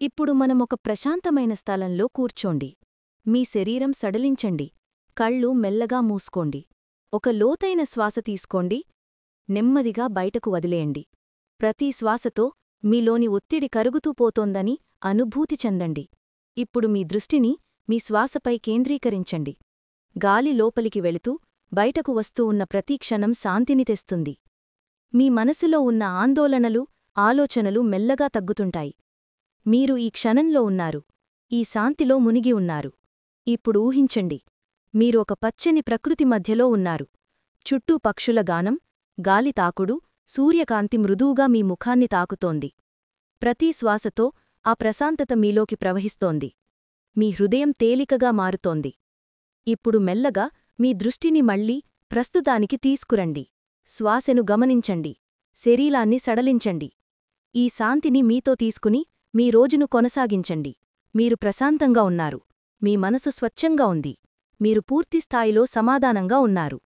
ఇప్పుడు మనమొక ప్రశాంతమైన స్థలంలో కూర్చోండి. మీ శరీరం సడలించండి. కళ్ళు మెల్లగా మూసుకోండి. ఒక లోతైన శ్వాస తీసుకోండి. నెమ్మదిగా బయటకు వదిలేయండి. ప్రతి శ్వాసతో మీలోని ఒత్తిడి కరుగుతూ పోతోందని అనుభూతి చెందండి. ఇప్పుడు మీ దృష్టిని మీ శ్వాసపై కేంద్రీకరించండి. గాలి లోపలికి వెళుతూ బయటకు వస్తూ ఉన్న ప్రతి క్షణం శాంతిని తెస్తుంది. మీ మనసులో ఉన్న ఆందోళనలు, ఆలోచనలు మెల్లగా తగ్గుతుంటాయి. మీరు ఈ క్షణంలో ఉన్నారు. ఈ శాంతిలో మునిగి ఉన్నారు. ఇప్పుడు ఊహించండి, మీరు ఒక పచ్చని ప్రకృతి మధ్యలో ఉన్నారు. చుట్టూ పక్షుల గానం, గాలి తాకుడు, సూర్యకాంతి మృదువుగా మీ ముఖాన్ని తాకుతోంది. ప్రతి శ్వాసతో ఆ ప్రశాంతత మీలోకి ప్రవహిస్తోంది. మీ హృదయం తేలికగా మారుతోంది. ఇప్పుడు మెల్లగా మీ దృష్టిని మళ్లీ ప్రస్తుతానికి తీసుకురండి. శ్వాసెను గమనించండి. శరీరాన్ని సడలించండి. ఈ శాంతిని మీతో తీసుకుని మీ రోజును కొనసాగించండి. మీరు ప్రశాంతంగా ఉన్నారు. మీ మనసు స్వచ్ఛంగా ఉంది. మీరు పూర్తిస్థాయిలో సమాధానంగా ఉన్నారు.